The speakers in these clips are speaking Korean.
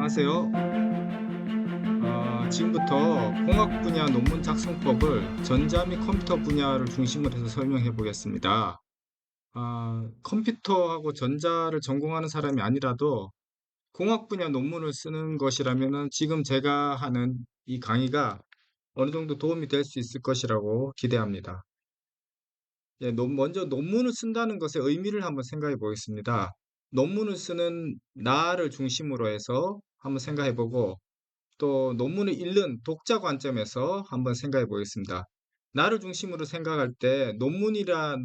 안녕하세요. 지금부터 공학 분야 논문 작성법을 전자 및 컴퓨터 분야를 중심으로 해서 설명해 보겠습니다. 컴퓨터하고 전자를 전공하는 사람이 아니라도 공학 분야 논문을 쓰는 것이라면은 지금 제가 하는 이 강의가 어느 정도 도움이 될 수 있을 것이라고 기대합니다. 예, 먼저 논문을 쓴다는 것의 의미를 한번 생각해 보겠습니다. 논문을 쓰는 나를 중심으로 해서 한번 생각해 보고 또 논문을 읽는 독자 관점에서 한번 생각해 보겠습니다. 나를 중심으로 생각할 때 논문이라는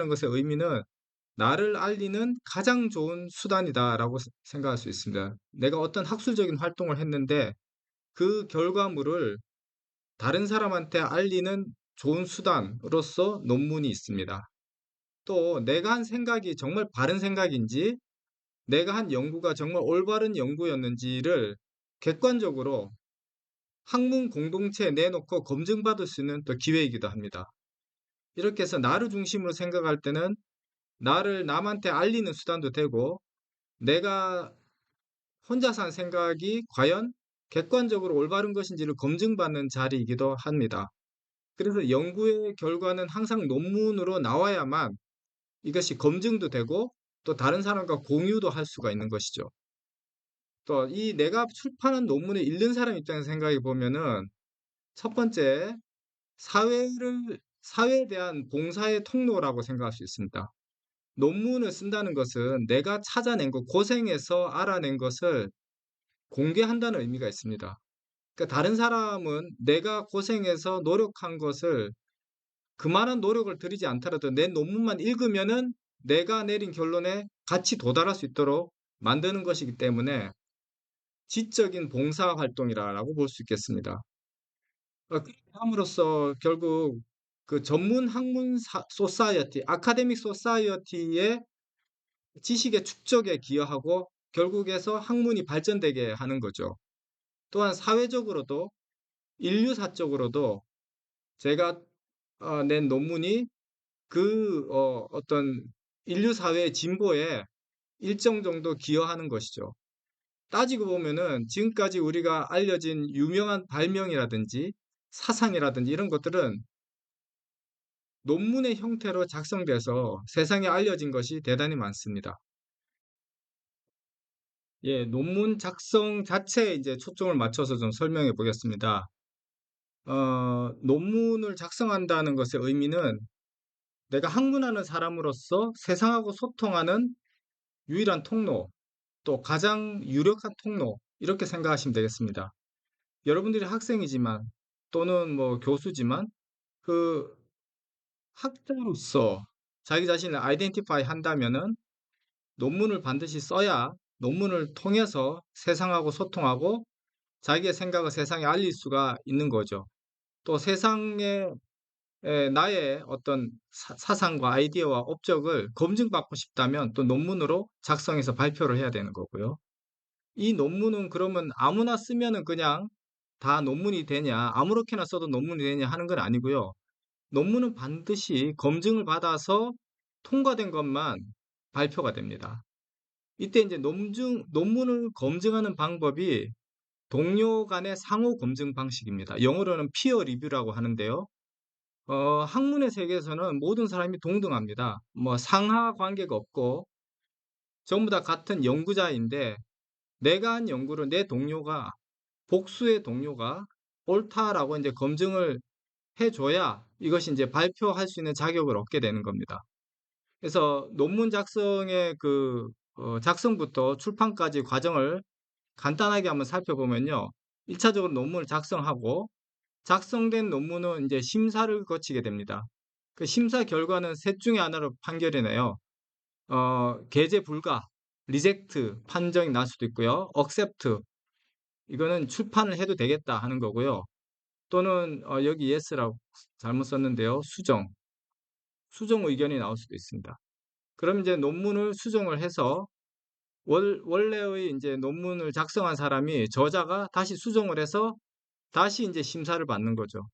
것의 의미는 나를 알리는 가장 좋은 수단이다라고 생각할 수 있습니다. 내가 어떤 학술적인 활동을 했는데 그 결과물을 다른 사람한테 알리는 좋은 수단으로서 논문이 있습니다. 또 내가 한 생각이 정말 바른 생각인지 내가 한 연구가 정말 올바른 연구였는지를 객관적으로 학문 공동체에 내놓고 검증받을 수 있는 또 기회이기도 합니다. 이렇게 해서 나를 중심으로 생각할 때는 나를 남한테 알리는 수단도 되고 내가 혼자서 한 생각이 과연 객관적으로 올바른 것인지를 검증받는 자리이기도 합니다. 그래서 연구의 결과는 항상 논문으로 나와야만 이것이 검증도 되고 또 다른 사람과 공유도 할 수가 있는 것이죠. 또 이 내가 출판한 논문을 읽는 사람 입장에서 생각해 보면은 첫 번째 사회에 대한 봉사의 통로라고 생각할 수 있습니다. 논문을 쓴다는 것은 내가 찾아낸 것, 고생해서 알아낸 것을 공개한다는 의미가 있습니다. 그러니까 다른 사람은 내가 고생해서 노력한 것을 그만한 노력을 들이지 않더라도 내 논문만 읽으면은 내가 내린 결론에 같이 도달할 수 있도록 만드는 것이기 때문에 지적인 봉사 활동이라고 볼 수 있겠습니다. 그렇게 함으로써 결국 그 전문 학문 소사이어티, 아카데믹 소사이어티의 지식의 축적에 기여하고 결국에서 학문이 발전되게 하는 거죠. 또한 사회적으로도 인류사적으로도 제가 낸 논문이 어떤 인류 사회의 진보에 일정 정도 기여하는 것이죠. 따지고 보면은 지금까지 우리가 알려진 유명한 발명이라든지 사상이라든지 이런 것들은 논문의 형태로 작성돼서 세상에 알려진 것이 대단히 많습니다. 예, 논문 작성 자체에 이제 초점을 맞춰서 좀 설명해 보겠습니다. 논문을 작성한다는 것의 의미는 내가 학문하는 사람으로서 세상하고 소통하는 유일한 통로, 또 가장 유력한 통로, 이렇게 생각하시면 되겠습니다. 여러분들이 학생이지만 또는 뭐 교수지만 그 학자로서 자기 자신을 아이덴티파이 한다면은 논문을 반드시 써야 논문을 통해서 세상하고 소통하고 자기의 생각을 세상에 알릴 수가 있는 거죠. 또 세상에 나의 어떤 사상과 아이디어와 업적을 검증받고 싶다면 또 논문으로 작성해서 발표를 해야 되는 거고요. 이 논문은 그러면 아무나 쓰면은 그냥 다 논문이 되냐, 아무렇게나 써도 논문이 되냐 하는 건 아니고요. 논문은 반드시 검증을 받아서 통과된 것만 발표가 됩니다. 이때 이제 논문을 검증하는 방법이 동료 간의 상호 검증 방식입니다. 영어로는 피어 리뷰라고 하는데요. 학문의 세계에서는 모든 사람이 동등합니다. 뭐 상하 관계가 없고 전부 다 같은 연구자인데 내가 한 연구를 내 동료가 복수의 동료가 옳다라고 이제 검증을 해줘야 이것이 이제 발표할 수 있는 자격을 얻게 되는 겁니다. 그래서 논문 작성의 작성부터 출판까지 과정을 간단하게 한번 살펴보면요. 1차적으로 논문을 작성하고 작성된 논문은 이제 심사를 거치게 됩니다. 그 심사 결과는 셋 중에 하나로 판결이 나요. 게재 불가, 리젝트 판정이 날 수도 있고요. 억셉트, 이거는 출판을 해도 되겠다 하는 거고요. 또는 여기 yes라고 잘못 썼는데요. 수정 의견이 나올 수도 있습니다. 그럼 이제 논문을 수정을 해서 원래의 이제 논문을 작성한 사람이 저자가 다시 수정을 해서 다시 이제 심사를 받는 거죠.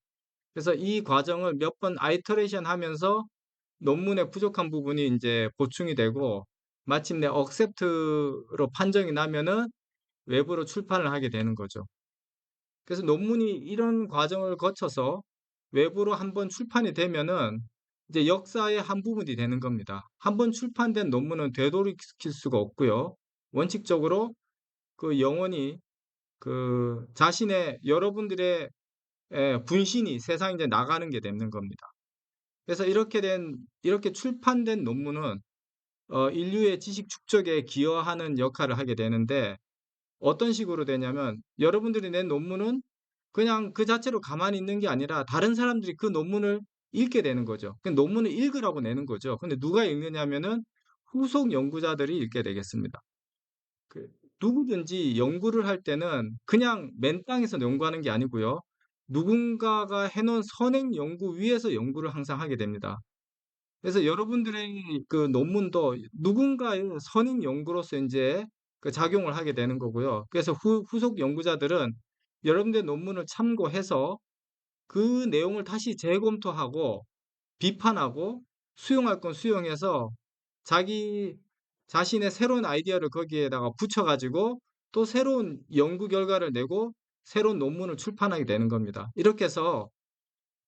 그래서 이 과정을 몇 번 아이터레이션 하면서 논문의 부족한 부분이 이제 보충이 되고 마침내 억셉트로 판정이 나면은 외부로 출판을 하게 되는 거죠. 그래서 논문이 이런 과정을 거쳐서 외부로 한번 출판이 되면은 이제 역사의 한 부분이 되는 겁니다. 한번 출판된 논문은 되돌이킬 수가 없고요. 원칙적으로 그 영원히 그 자신의 여러분들의 분신이 세상에 이제 나가는 게 되는 겁니다. 그래서 이렇게 출판된 논문은 인류의 지식 축적에 기여하는 역할을 하게 되는데 어떤 식으로 되냐면 여러분들이 낸 논문은 그냥 그 자체로 가만히 있는 게 아니라 다른 사람들이 그 논문을 읽게 되는 거죠. 그 논문을 읽으라고 내는 거죠. 근데 누가 읽느냐면은 후속 연구자들이 읽게 되겠습니다. 그 누구든지 연구를 할 때는 그냥 맨 땅에서 연구하는 게 아니고요. 누군가가 해 놓은 선행 연구 위에서 연구를 항상 하게 됩니다. 그래서 여러분들의 그 논문도 누군가의 선임 연구로서 인제 그 작용을 하게 되는 거고요. 그래서 후속 연구자들은 여러분들의 논문을 참고해서 그 내용을 다시 재검토하고 비판하고 수용할 건 수용해서 자기 자신의 새로운 아이디어를 거기에다가 붙여 가지고 또 새로운 연구 결과를 내고 새로운 논문을 출판하게 되는 겁니다. 이렇게 해서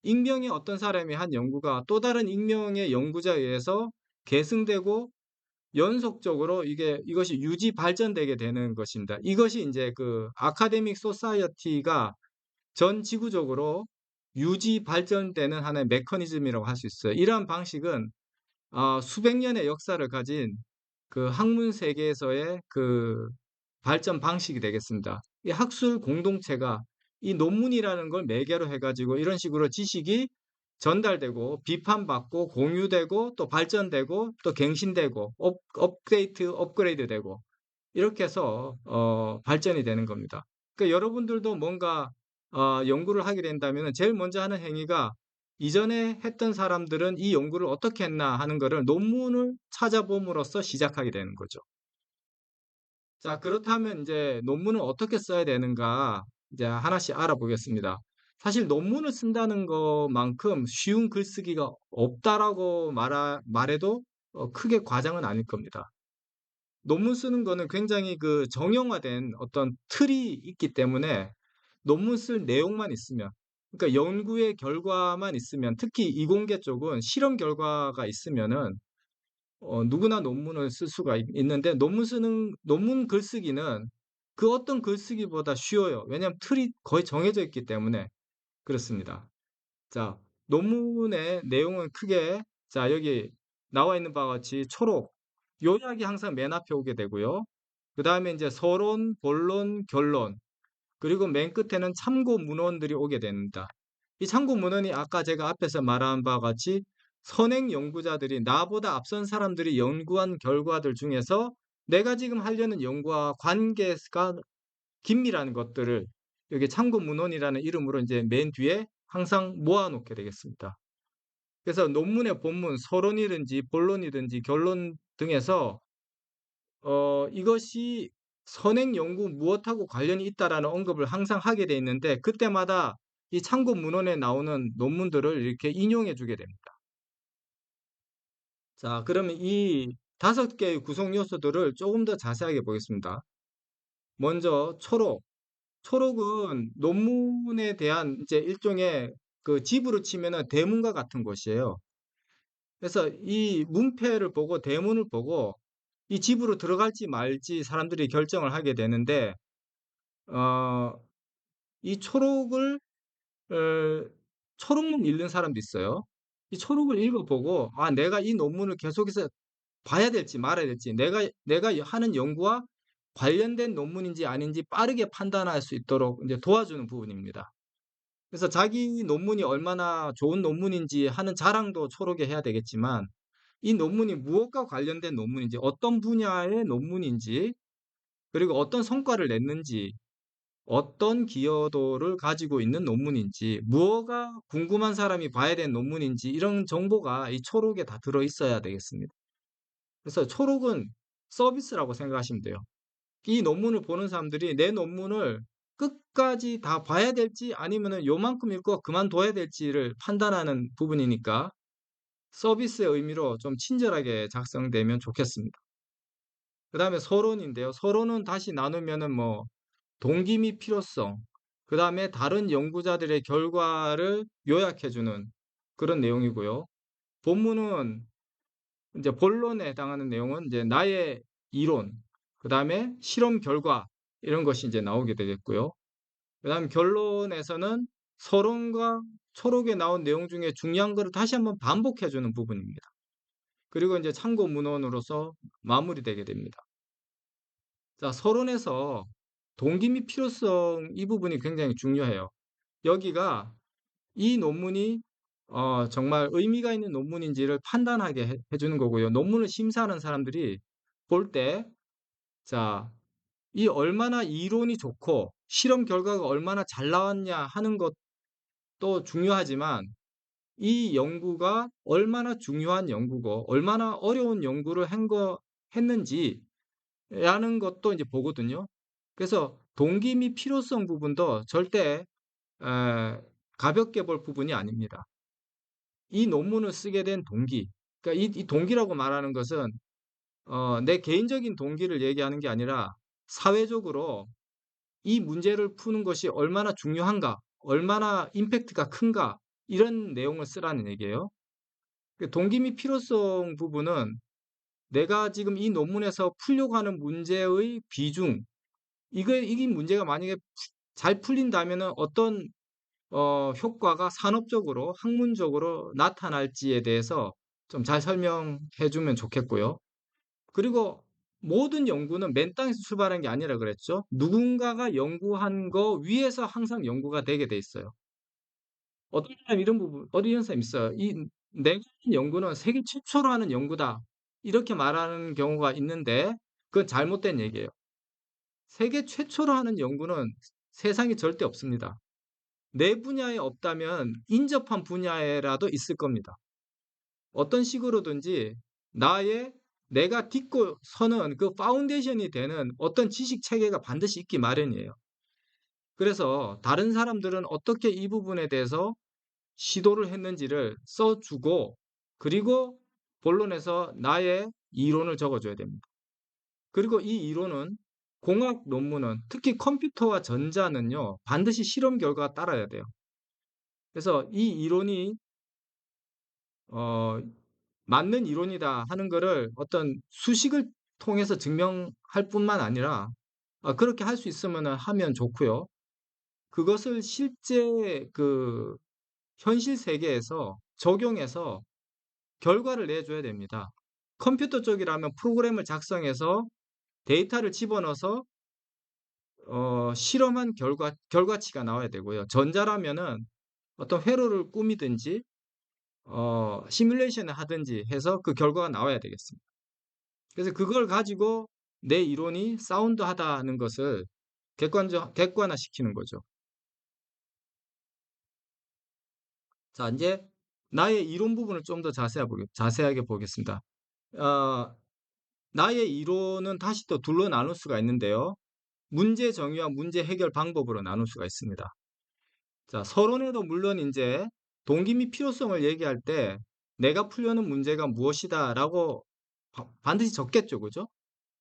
익명의 어떤 사람이 한 연구가 또 다른 익명의 연구자에 의해서 계승되고 연속적으로 이것이 유지 발전되게 되는 것입니다. 이것이 인제 그 아카데믹 소사이어티가 전 지구적으로 유지 발전되는 하나의 메커니즘이라고 할 수 있어요. 이러한 방식은 수백 년의 역사를 가진 그 학문 세계에서의 그 발전 방식이 되겠습니다. 이 학술 공동체가 이 논문이라는 걸 매개로 해 가지고 이런 식으로 지식이 전달되고 비판받고 공유되고 또 발전되고 또 갱신되고 업데이트 업그레이드되고 이렇게 해서 발전이 되는 겁니다. 그러니까 여러분들도 뭔가 연구를 하게 된다면은 제일 먼저 하는 행위가 이전에 했던 사람들은 이 연구를 어떻게 했나 하는 거를 논문을 찾아봄으로써 시작하게 되는 거죠. 자, 그렇다면 인제 논문을 어떻게 써야 되는가 이제 하나씩 알아보겠습니다. 사실 논문을 쓴다는 것만큼 쉬운 글쓰기가 없다라고 말해도 크게 과장은 아닐 겁니다. 논문 쓰는 거는 굉장히 그 정형화된 어떤 틀이 있기 때문에 논문 쓸 내용만 있으면 그러니까 연구의 결과만 있으면 특히 이공계 쪽은 실험 결과가 있으면은 누구나 논문을 쓸 수가 있는데 논문 글쓰기는 그 어떤 글쓰기보다 쉬워요. 왜냐하면 틀이 거의 정해져 있기 때문에 그렇습니다. 자, 논문의 내용은 크게 자, 여기 나와 있는 바와 같이 초록 요약이 항상 맨 앞에 오게 되고요. 그다음에 인제 서론, 본론, 결론 그리고 맨 끝에는 참고 문헌들이 오게 됩니다. 이 참고 문헌이 아까 제가 앞에서 말한 바와 같이 선행 연구자들이 나보다 앞선 사람들이 연구한 결과들 중에서 내가 지금 하려는 연구와 관계가 긴밀한 것들을 여기 참고 문헌이라는 이름으로 인제 맨 뒤에 항상 모아 놓게 되겠습니다. 그래서 논문의 본문, 서론이든지 본론이든지 결론 등에서 이것이 선행 연구 무엇하고 관련이 있다라는 언급을 항상 하게 돼 있는데 그때마다 이 참고 문헌에 나오는 논문들을 이렇게 인용해 주게 됩니다. 자, 그러면 이 5개의 구성 요소들을 조금 더 자세하게 보겠습니다. 먼저 초록. 초록은 논문에 대한 이제 일종의 그 집으로 치면은 대문과 같은 것이에요. 그래서 이 문패를 보고 대문을 보고 이 집으로 들어갈지 말지 사람들이 결정을 하게 되는데 어 이 초록을 어 초록문 읽는 사람도 있어요. 이 초록을 읽어 보고 '아 내가 이 논문을 계속해서 봐야 될지 말아야 될지 내가 하는 연구와 관련된 논문인지 아닌지 빠르게 판단할 수 있도록 인제 도와주는 부분입니다. 그래서 자기 논문이 얼마나 좋은 논문인지 하는 자랑도 초록에 해야 되겠지만 이 논문이 무엇과 관련된 논문인지 어떤 분야의 논문인지 그리고 어떤 성과를 냈는지 어떤 기여도를 가지고 있는 논문인지 무엇가 궁금한 사람이 봐야 되는 논문인지 이런 정보가 이 초록에 다 들어 있어야 되겠습니다. 그래서 초록은 서비스라고 생각하시면 돼요. 이 논문을 보는 사람들이 내 논문을 끝까지 다 봐야 될지 아니면은 요만큼 읽고 그만둬야 될지를 판단하는 부분이니까 서비스의 의미로 좀 친절하게 작성되면 좋겠습니다. 그다음에 서론인데요. 서론은 다시 나누면은 뭐 동기 및 필요성, 그다음에 다른 연구자들의 결과를 요약해 주는 그런 내용이고요. 본문은 이제 본론에 해당하는 내용은 이제 나의 이론, 그다음에 실험 결과 이런 것이 이제 나오게 되겠고요. 그다음 결론에서는 서론과 초록에 나온 내용 중에 중요한 거를 다시 한번 반복해 주는 부분입니다. 그리고 이제 참고 문헌으로서 마무리되게 됩니다. 자, 서론에서 동기 및 필요성 이 부분이 굉장히 중요해요. 여기가 이 논문이 정말 의미가 있는 논문인지를 판단하게 해주는 거고요. 논문을 심사하는 사람들이 볼 때, 자, 이 얼마나 이론이 좋고 실험 결과가 얼마나 잘 나왔냐 하는 것도 중요하지만 이 연구가 얼마나 중요한 연구고 얼마나 어려운 연구를 했는지라는 것도 이제 보거든요. 그래서 동기 및 필요성 부분도 절대 에, 가볍게 볼 부분이 아닙니다. 이 논문을 쓰게 된 동기, 그러니까 이 동기라고 말하는 것은 내 개인적인 동기를 얘기하는 게 아니라 사회적으로 이 문제를 푸는 것이 얼마나 중요한가, 얼마나 임팩트가 큰가 이런 내용을 쓰라는 얘기예요. 그 동기 및 필요성 부분은 내가 지금 이 논문에서 풀려고 하는 문제의 비중, 이 문제가 만약에 잘 풀린다면은 어떤 효과가 산업적으로, 학문적으로 나타날지에 대해서 좀 잘 설명해 주면 좋겠고요. 그리고 모든 연구는 맨 땅에서 출발한 게 아니라 그랬죠. 누군가가 연구한 거 위에서 항상 연구가 되게 돼 있어요. 어떤 사람 이런 부분, 어디 이런 사람 있어요. 내가 한 연구는 세계 최초로 하는 연구다. 이렇게 말하는 경우가 있는데 그건 잘못된 얘기예요. 세계 최초로 하는 연구는 세상에 절대 없습니다. 내 분야에 없다면 인접한 분야에라도 있을 겁니다. 어떤 식으로든지 나의 내가 딛고 서는 그 파운데이션이 되는 어떤 지식 체계가 반드시 있기 마련이에요. 그래서 다른 사람들은 어떻게 이 부분에 대해서 시도를 했는지를 써주고 그리고 본론에서 나의 이론을 적어줘야 됩니다. 그리고 이 이론은 공학 논문은 특히 컴퓨터와 전자는요 반드시 실험 결과가 따라야 돼요. 그래서 이 이론이 어, 맞는 이론이다 하는 거를 어떤 수식을 통해서 증명할 뿐만 아니라 그렇게 할 수 있으면 하면 좋고요. 그것을 실제 그 현실 세계에서 적용해서 결과를 내줘야 됩니다. 컴퓨터 쪽이라면 프로그램을 작성해서 데이터를 집어넣어서 실험한 결과치가 나와야 되고요. 전자라면은 어떤 회로를 꾸미든지 시뮬레이션을 하든지 해서 그 결과가 나와야 되겠습니다. 그래서 그걸 가지고 내 이론이 사운드하다는 것을 객관화시키는 거죠. 자, 이제 나의 이론 부분을 좀 더 자세하게 보겠습니다. 어, 나의 이론은 다시 또 둘로 나눌 수가 있는데요. 문제 정의와 문제 해결 방법으로 나눌 수가 있습니다. 자, 서론에도 물론 이제 동기 및 필요성을 얘기할 때 내가 풀려는 문제가 무엇이다라고 반드시 적겠죠, 그죠?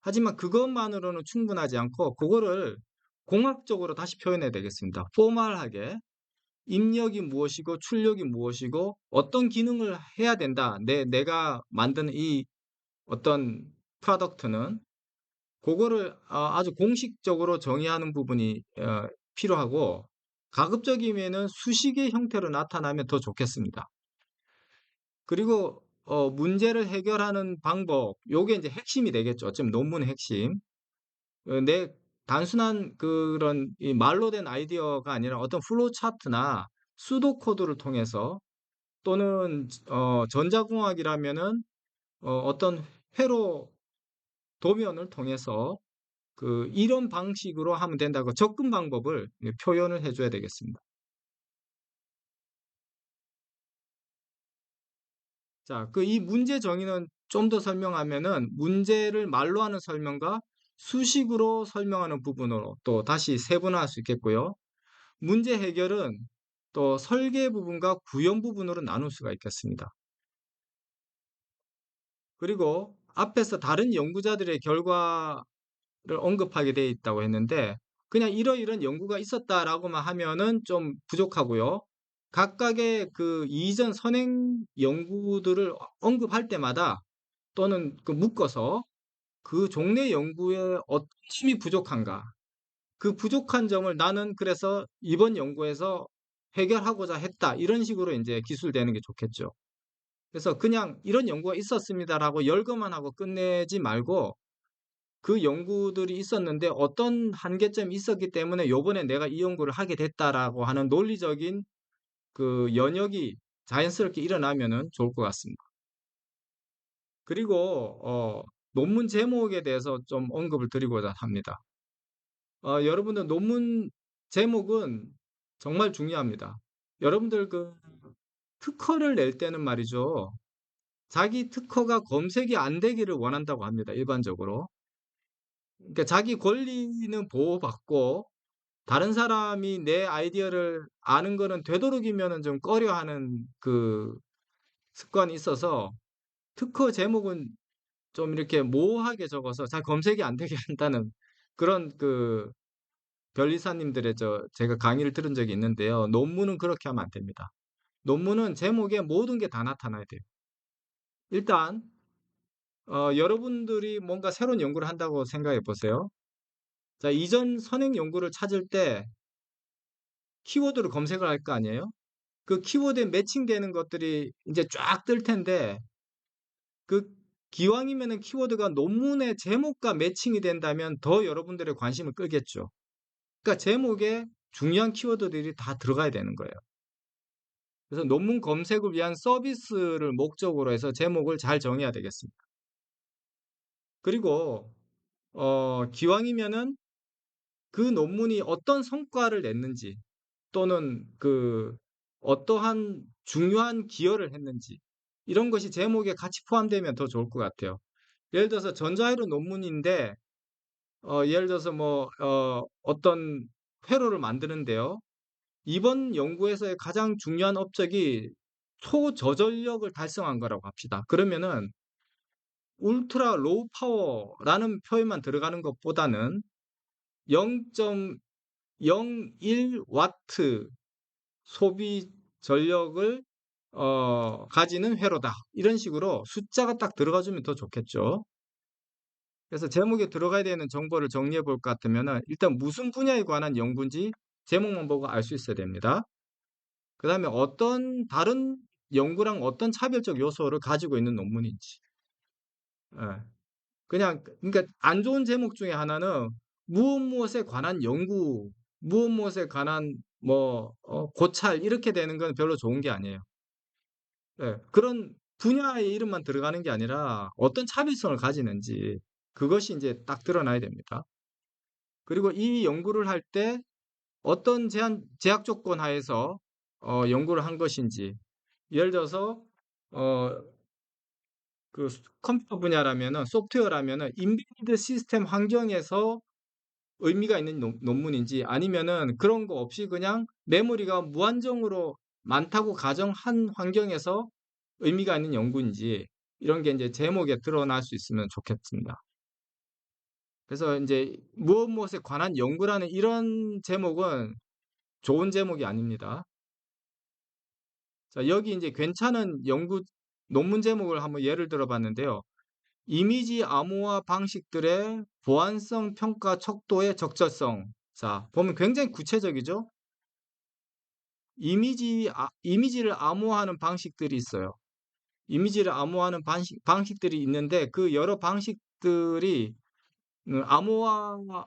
하지만 그것만으로는 충분하지 않고 그거를 공학적으로 다시 표현해야 되겠습니다. 포멀하게 입력이 무엇이고 출력이 무엇이고 어떤 기능을 해야 된다. 내가 만든 이 어떤 프로덕트는 그거를 아주 공식적으로 정의하는 부분이 필요하고 가급적이면은 수식의 형태로 나타나면 더 좋겠습니다. 그리고 문제를 해결하는 방법, 요게 이제 핵심이 되겠죠. 어쩌면 논문의 핵심. 내 단순한 그런 이 말로 된 아이디어가 아니라 어떤 플로우 차트나 수도 코드를 통해서 또는 전자공학이라면은 어떤 회로 도면을 통해서 그 이런 방식으로 하면 된다고 접근 방법을 표현을 해줘야 되겠습니다. 자, 그 이 문제 정의는 좀 더 설명하면은 문제를 말로 하는 설명과 수식으로 설명하는 부분으로 또 다시 세분화할 수 있겠고요. 문제 해결은 또 설계 부분과 구현 부분으로 나눌 수가 있겠습니다. 그리고 앞에서 다른 연구자들의 결과를 언급하게 돼 있다고 했는데 그냥 "이러이런 연구가 있었다."라고만 하면은 좀 부족하고요. 각각의 그 이전 선행 연구들을 언급할 때마다 또는 그 묶어서 그 종래 연구에 어떤 점이 부족한가, 그 부족한 점을 "나는 그래서 이번 연구에서 해결하고자 했다." 이런 식으로 인제 기술되는 게 좋겠죠. 그래서 그냥 "이런 연구가 있었습니다."라고 열거만 하고 끝내지 말고 그 연구들이 있었는데 어떤 한계점이 있었기 때문에 "요번에 내가 이 연구를 하게 됐다."라고 하는 논리적인 그 연역이 자연스럽게 일어나면은 좋을 것 같습니다. 그리고 논문 제목에 대해서 좀 언급을 드리고자 합니다. 여러분들 논문 제목은 정말 중요합니다. 여러분들 그 특허를 낼 때는 말이죠. 자기 특허가 검색이 안 되기를 원한다고 합니다, 일반적으로. 그러니까 자기 권리는 보호받고 다른 사람이 내 아이디어를 아는 거는 되도록이면은 좀 꺼려하는 그 습관이 있어서 특허 제목은 좀 이렇게 모호하게 적어서 잘 검색이 안 되게 한다는 그런 그 변리사님들의 제가 강의를 들은 적이 있는데요. 논문은 그렇게 하면 안 됩니다. 논문은 제목에 모든 게 다 나타나야 돼요. 일단 여러분들이 뭔가 새로운 연구를 한다고 생각해 보세요. 자, 이전 선행 연구를 찾을 때 키워드로 검색을 할 거 아니에요? 그 키워드에 매칭되는 것들이 인제 쫙 뜰 텐데 그 기왕이면은 키워드가 논문의 제목과 매칭이 된다면 더 여러분들의 관심을 끌겠죠. 그러니까 제목에 중요한 키워드들이 다 들어가야 되는 거예요. 그래서 논문 검색을 위한 서비스를 목적으로 해서 제목을 잘 정해야 되겠습니다. 그리고 기왕이면은 그 논문이 어떤 성과를 냈는지 또는 그 어떠한 중요한 기여를 했는지 이런 것이 제목에 같이 포함되면 더 좋을 것 같아요. 예를 들어서 전자회로 논문인데 예를 들어서 뭐 어떤 회로를 만드는데요. 이번 연구에서의 가장 중요한 업적이 초저전력을 달성한 거라고 합시다. 그러면은 울트라 로우 파워라는 표현만 들어가는 것보다는 0.01 와트 소비 전력을 가지는 회로다. 이런 식으로 숫자가 딱 들어가 주면 더 좋겠죠. 그래서 제목에 들어가야 되는 정보를 정리해 볼 것 같으면은 일단 무슨 분야에 관한 연구인지 제목만 보고 알 수 있어야 됩니다. 그다음에 어떤 다른 연구랑 어떤 차별적 요소를 가지고 있는 논문인지. 예. 그냥 그러니까 안 좋은 제목 중에 하나는 무엇 무엇에 관한 연구, 무엇 무엇에 관한 뭐 고찰 이렇게 되는 건 별로 좋은 게 아니에요. 예. 그런 분야의 이름만 들어가는 게 아니라 어떤 차별성을 가지는지 그것이 인제 딱 드러나야 됩니다. 그리고 이 연구를 할 때 어떤 제약 조건 하에서 연구를 한 것인지 예를 들어서 어 그 컴퓨터 분야라면은 소프트웨어라면은 인베디드 시스템 환경에서 의미가 있는 논문인지 아니면은 그런 거 없이 그냥 메모리가 무한정으로 많다고 가정한 환경에서 의미가 있는 연구인지 이런 게 인제 제목에 드러날 수 있으면 좋겠습니다. 그래서 인제 무엇 무엇에 관한 연구라는 이런 제목은 좋은 제목이 아닙니다. 자, 여기 인제 괜찮은 연구 논문 제목을 한번 예를 들어 봤는데요. 이미지 암호화 방식들의 보안성 평가 척도의 적절성. 자, 보면 굉장히 구체적이죠? 이미지를 암호화하는 방식들이 있어요. 이미지를 암호화하는 방식들이 있는데 그 여러 방식들이 암호화의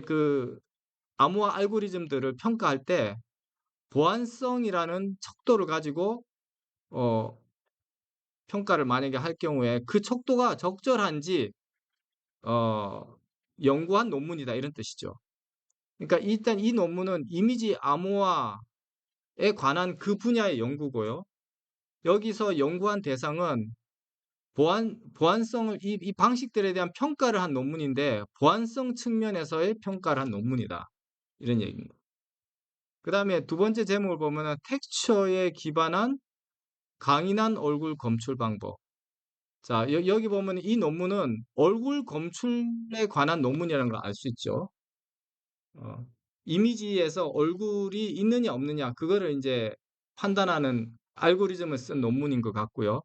그 암호화 알고리즘들을 평가할 때 보안성이라는 척도를 가지고 어 평가를 만약에 할 경우에 그 척도가 적절한지 어 연구한 논문이다 이런 뜻이죠. 그러니까 일단 이 논문은 이미지 암호화에 관한 그 분야의 연구고요. 여기서 연구한 대상은 보안성을 이 방식들에 대한 평가를 한 논문인데 보안성 측면에서의 평가를 한 논문이다. 이런 얘기입니다. 그다음에 두 번째 제목을 보면은 텍스처에 기반한 강인한 얼굴 검출 방법. 자, 여기 보면 이 논문은 얼굴 검출에 관한 논문이라는 걸 알 수 있죠. 어, 이미지에서 얼굴이 있느냐 없느냐 그거를 이제 판단하는 알고리즘을 쓴 논문인 것 같고요.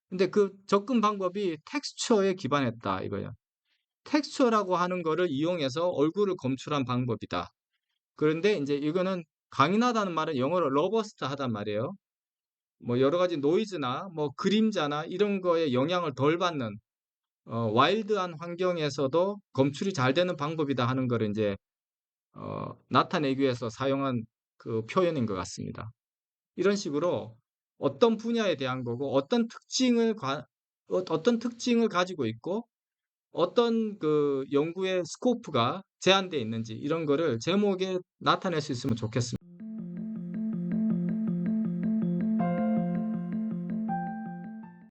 근데 그 접근 방법이 텍스처에 기반했다 이거예요. 텍스처라고 하는 거를 이용해서 얼굴을 검출한 방법이다. 그런데 이제 이거는 강인하다는 말은 영어로 러버스트하단 말이에요. 뭐 여러 가지 노이즈나 뭐 그림자나 이런 거에 영향을 덜 받는 와일드한 환경에서도 검출이 잘 되는 방법이다 하는 거를 이제 나타내기 위해서 사용한 그 표현인 것 같습니다. 이런 식으로 어떤 분야에 대한 거고 어떤 특징을 가지고 있고 어떤 그 연구의 스코프가 제한되어 있는지 이런 거를 제목에 나타낼 수 있으면 좋겠습니다.